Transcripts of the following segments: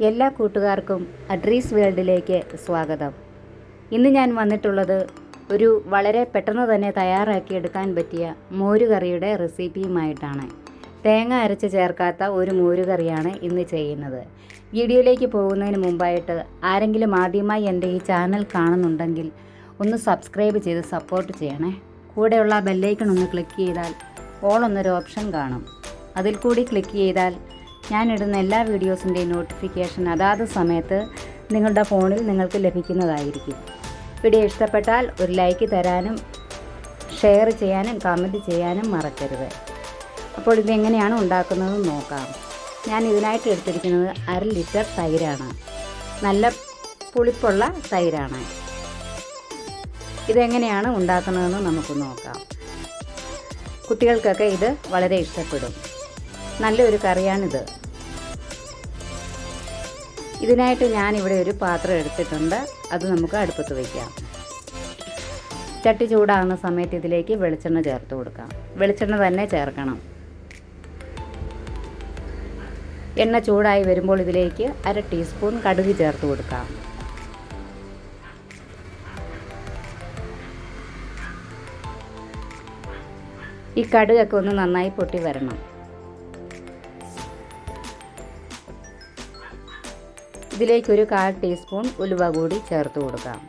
എല്ലാ കൂട്ടുകാർക്കും അഡ്രീസ് വേൾഡിലേക്ക് സ്വാഗതം. ഇന്ന് ഞാൻ വന്നിട്ടുള്ളത് ഒരു വളരെ പെട്ടെന്ന് തന്നെ തയ്യാറാക്കിയെടുക്കാൻ പറ്റിയ മോരുകറിയുടെ റെസിപ്പിയുമായിട്ടാണ്. തേങ്ങ അരച്ച് ചേർക്കാത്ത ഒരു മോരുകറിയാണ് ഇന്ന് ചെയ്യുന്നത്. വീഡിയോയിലേക്ക് പോകുന്നതിന് മുമ്പായിട്ട് ആരെങ്കിലും ആദ്യമായി എൻ്റെ ഈ ചാനൽ കാണുന്നുണ്ടെങ്കിൽ ഒന്ന് സബ്സ്ക്രൈബ് ചെയ്ത് സപ്പോർട്ട് ചെയ്യണേ. കൂടെയുള്ള ബെല്ലൈക്കൺ ഒന്ന് ക്ലിക്ക് ചെയ്താൽ ഓൾ എന്നൊരു ഓപ്ഷൻ കാണും. അതിൽ കൂടി ക്ലിക്ക് ചെയ്താൽ ഞാനിടുന്ന എല്ലാ വീഡിയോസിൻ്റെയും നോട്ടിഫിക്കേഷൻ അതാത് സമയത്ത് നിങ്ങളുടെ ഫോണിൽ നിങ്ങൾക്ക് ലഭിക്കുന്നതായിരിക്കും. വീഡിയോ ഇഷ്ടപ്പെട്ടാൽ ഒരു ലൈക്ക് തരാനും ഷെയർ ചെയ്യാനും കമൻറ്റ് ചെയ്യാനും മറക്കരുത്. അപ്പോൾ ഇതെങ്ങനെയാണ് ഉണ്ടാക്കുന്നതെന്ന് നോക്കാം. ഞാൻ ഇതിനായിട്ട് എടുത്തിരിക്കുന്നത് 1/2 ലിറ്റർ തൈരാണ്. നല്ല പുളിപ്പുള്ള തൈരാണ്. ഇതെങ്ങനെയാണ് ഉണ്ടാക്കുന്നതെന്ന് നമുക്ക് നോക്കാം. കുട്ടികൾക്കൊക്കെ ഇത് വളരെ ഇഷ്ടപ്പെടും. നല്ലൊരു കറിയാണിത്. ഇതിനായിട്ട് ഞാനിവിടെ ഒരു പാത്രം എടുത്തിട്ടുണ്ട്. അത് നമുക്ക് അടുപ്പത്ത് വയ്ക്കാം. ചട്ടി ചൂടാകുന്ന സമയത്ത് ഇതിലേക്ക് വെളിച്ചെണ്ണ ചേർത്ത് കൊടുക്കാം. വെളിച്ചെണ്ണ തന്നെ ചേർക്കണം. എണ്ണ ചൂടായി വരുമ്പോൾ ഇതിലേക്ക് 1/2 ടീസ്പൂൺ കടുക് ചേർത്ത് കൊടുക്കാം. ഈ കടുകൊക്കെ ഒന്ന് നന്നായി പൊട്ടി വരണം. ഇതിലേക്ക് ഒരു 1/4 ടീസ്പൂൺ ഉലുവ കൂടി ചേർത്ത് കൊടുക്കാം.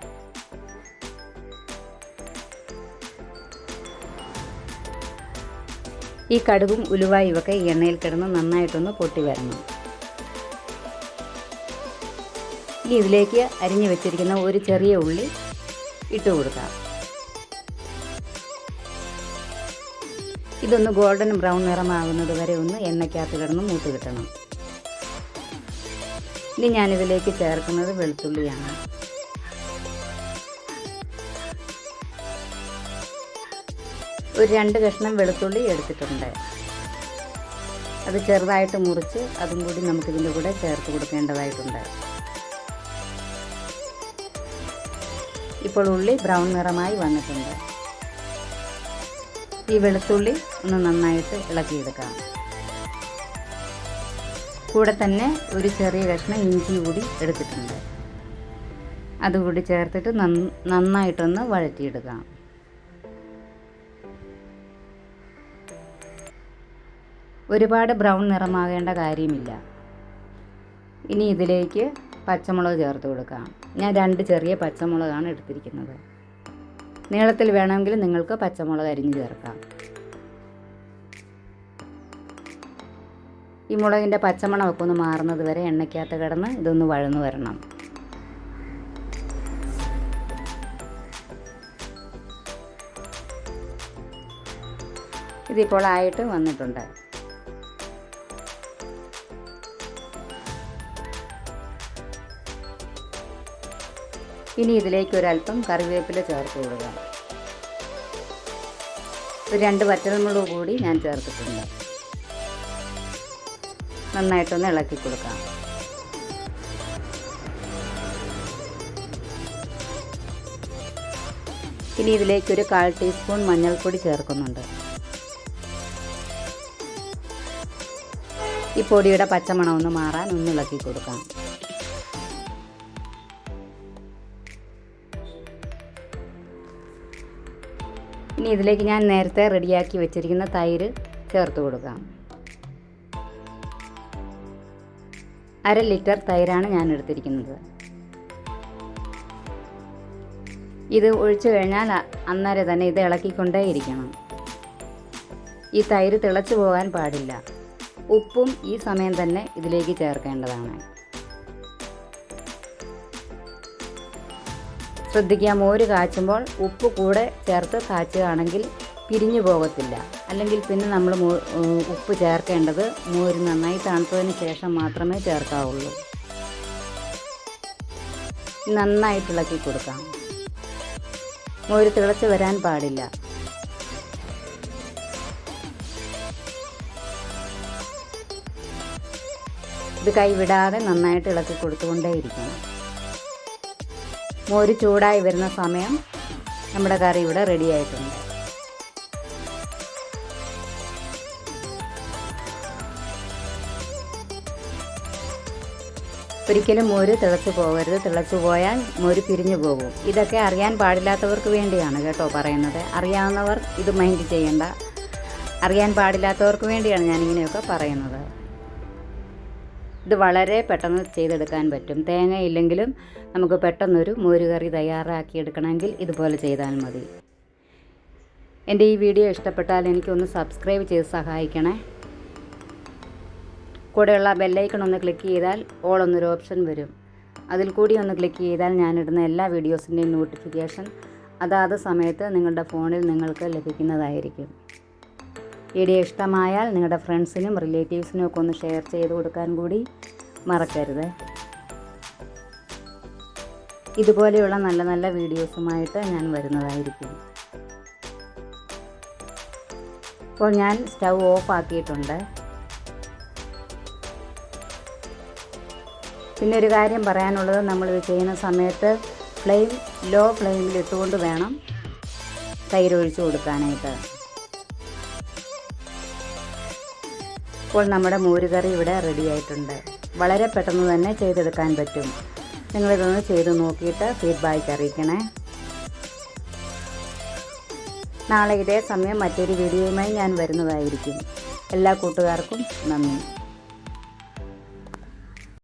ഈ കടുകും ഉലുവയും ഒക്കെ ഈ എണ്ണയിൽ കിടന്ന് നന്നായിട്ടൊന്ന് പൊട്ടി വരണം. ഇനി ഇതിലേക്ക് അരിഞ്ഞു വെച്ചിരിക്കുന്ന ഒരു ചെറിയ ഉള്ളി ഇട്ട് കൊടുക്കാം. ഇതൊന്ന് ഗോൾഡൻ ബ്രൗൺ നിറമാകുന്നത് വരെ ഒന്ന് എണ്ണയ്ക്കകത്ത് കിടന്ന് മൂത്ത് കിട്ടണം. ഇനി ഞാനിതിലേക്ക് ചേർക്കുന്നത് വെളുത്തുള്ളിയാണ്. ഒരു 2 കഷ്ണം വെളുത്തുള്ളി എടുത്തിട്ടുണ്ട്. അത് ചെറുതായിട്ട് മുറിച്ച് അതും കൂടി നമുക്കിതിൻ്റെ കൂടെ ചേർത്ത് കൊടുക്കേണ്ടതായിട്ടുണ്ട്. ഇപ്പോൾ ഉള്ളി ബ്രൗൺ നിറമായി വന്നിട്ടുണ്ട്. ഈ വെളുത്തുള്ളി ഒന്ന് നന്നായിട്ട് ഇളക്കിയെടുക്കാം. കൂടെ തന്നെ ഒരു ചെറിയ കഷ്ണം ഇഞ്ചി കൂടി എടുത്തിട്ടുണ്ട്. അതുകൂടി ചേർത്തിട്ട് നന്നായിട്ടൊന്ന് വഴറ്റിയെടുക്കാം. ഒരുപാട് ബ്രൗൺ നിറമാകേണ്ട കാര്യമില്ല. ഇനി ഇതിലേക്ക് പച്ചമുളക് ചേർത്ത് കൊടുക്കാം. ഞാൻ 2 ചെറിയ പച്ചമുളകാണ് എടുത്തിരിക്കുന്നത്. നീളത്തിൽ വേണമെങ്കിൽ നിങ്ങൾക്ക് പച്ചമുളക് അരിഞ്ഞ് ചേർക്കാം. ഈ മുളകിൻ്റെ പച്ചമണമൊക്കെ ഒന്ന് മാറുന്നത് വരെ എണ്ണയ്ക്കകത്ത് കിടന്ന് ഇതൊന്ന് വഴന്നു വരണം. ഇതിപ്പോൾ ആയിട്ട് വന്നിട്ടുണ്ട്. ഇനി ഇതിലേക്ക് ഒരല്പം കറിവേപ്പില ചേർത്ത് കൊടുക്കാം. ഒരു 2 വറ്റൽമുളക് കൂടി ഞാൻ ചേർത്തിട്ടുണ്ട്. നന്നായിട്ടൊന്ന് ഇളക്കി കൊടുക്കാം. ഇനി ഇതിലേക്ക് ഒരു 1/4 ടീസ്പൂൺ മഞ്ഞൾപ്പൊടി ചേർക്കുന്നുണ്ട്. ഈ പൊടിയുടെ പച്ചമണം ഒന്ന് മാറാൻ ഒന്ന് ഇളക്കി കൊടുക്കാം. ഇനി ഇതിലേക്ക് ഞാൻ നേരത്തെ റെഡിയാക്കി വെച്ചിരിക്കുന്ന തൈര് ചേർത്ത് കൊടുക്കാം. 1/2 ലിറ്റർ തൈരാണ് ഞാൻ എടുത്തിരിക്കുന്നത്. ഇത് ഒഴിച്ചു കഴിഞ്ഞാൽ അന്നേരം തന്നെ ഇത് ഇളക്കിക്കൊണ്ടേയിരിക്കണം. ഈ തൈര് തിളച്ചു പോകാൻ പാടില്ല. ഉപ്പും ഈ സമയം തന്നെ ഇതിലേക്ക് ചേർക്കേണ്ടതാണ്. ശ്രദ്ധിക്കുക, മോര് കാച്ചുമ്പോൾ ഉപ്പ് കൂടെ ചേർത്ത് കാച്ചുകയാണെങ്കിൽ പിരിഞ്ഞു പോകത്തില്ല. അല്ലെങ്കിൽ പിന്നെ നമ്മൾ ഉപ്പ് ചേർക്കേണ്ടത് മോര് നന്നായി തണുത്തതിന് ശേഷം മാത്രമേ ചേർക്കാവുള്ളൂ. നന്നായിട്ട് ഇളക്കി കൊടുക്കാം. മോര് തിളച്ച് വരാൻ പാടില്ല. ഇത് കൈവിടാതെ നന്നായിട്ട് ഇളക്കി കൊടുത്തുകൊണ്ടേയിരിക്കണം. മോര് ചൂടായി വരുന്ന സമയം നമ്മുടെ കറി ഇവിടെ റെഡി ആയിട്ടുണ്ട്. ഒരിക്കലും മോര് തിളച്ച് പോകരുത്. തിളച്ച് പോയാൽ മോര് പിരിഞ്ഞു പോകും. ഇതൊക്കെ അറിയാൻ പാടില്ലാത്തവർക്ക് വേണ്ടിയാണ് കേട്ടോ പറയുന്നത്. അറിയാവുന്നവർ ഇത് മൈൻഡ് ചെയ്യണ്ട. അറിയാൻ പാടില്ലാത്തവർക്ക് വേണ്ടിയാണ് ഞാനിങ്ങനെയൊക്കെ പറയുന്നത്. ഇത് വളരെ പെട്ടെന്ന് ചെയ്തെടുക്കാൻ പറ്റും. തേങ്ങ ഇല്ലെങ്കിലും നമുക്ക് പെട്ടെന്നൊരു മോരുകറി തയ്യാറാക്കി എടുക്കണമെങ്കിൽ ഇതുപോലെ ചെയ്താൽ മതി. എൻ്റെ ഈ വീഡിയോ ഇഷ്ടപ്പെട്ടാൽ എനിക്കൊന്ന് സബ്സ്ക്രൈബ് ചെയ്ത് സഹായിക്കണേ. കൂടെയുള്ള ബെല്ലൈക്കൺ ഒന്ന് ക്ലിക്ക് ചെയ്താൽ ഓൾ എന്നൊരു ഓപ്ഷൻ വരും. അതിൽ കൂടി ഒന്ന് ക്ലിക്ക് ചെയ്താൽ ഞാനിടുന്ന എല്ലാ വീഡിയോസിൻ്റെയും നോട്ടിഫിക്കേഷൻ അതാത് സമയത്ത് നിങ്ങളുടെ ഫോണിൽ നിങ്ങൾക്ക് ലഭിക്കുന്നതായിരിക്കും. വീഡിയോ ഇഷ്ടമായാൽ നിങ്ങളുടെ ഫ്രണ്ട്സിനും റിലേറ്റീവ്സിനും ഒക്കെ ഒന്ന് ഷെയർ ചെയ്ത് കൊടുക്കാൻ കൂടി മറക്കരുത്. ഇതുപോലെയുള്ള നല്ല നല്ല വീഡിയോസുമായിട്ട് ഞാൻ വരുന്നതായിരിക്കും. ഇപ്പോൾ ഞാൻ സ്റ്റൗ ഓഫ് ആക്കിയിട്ടുണ്ട്. പിന്നെ ഒരു കാര്യം പറയാനുള്ളത്, നമ്മളിത് ചെയ്യുന്ന സമയത്ത് ഫ്ലെയിം ലോ ഫ്ലെയിമിൽ ഇട്ടുകൊണ്ട് വേണം തൈര് ഒഴിച്ച് കൊടുക്കാനായിട്ട്. ഇപ്പോൾ നമ്മുടെ മോരുകറി ഇവിടെ റെഡി ആയിട്ടുണ്ട്. വളരെ പെട്ടെന്ന് തന്നെ ചെയ്തെടുക്കാൻ പറ്റും. നിങ്ങളിതൊന്ന് ചെയ്ത് നോക്കിയിട്ട് ഫീഡ്ബാക്ക് അറിയിക്കണേ. നാളെ ഇതേ സമയം മറ്റൊരു വീഡിയോയുമായി ഞാൻ വരുന്നതായിരിക്കും. എല്ലാ കൂട്ടുകാർക്കും നന്ദി.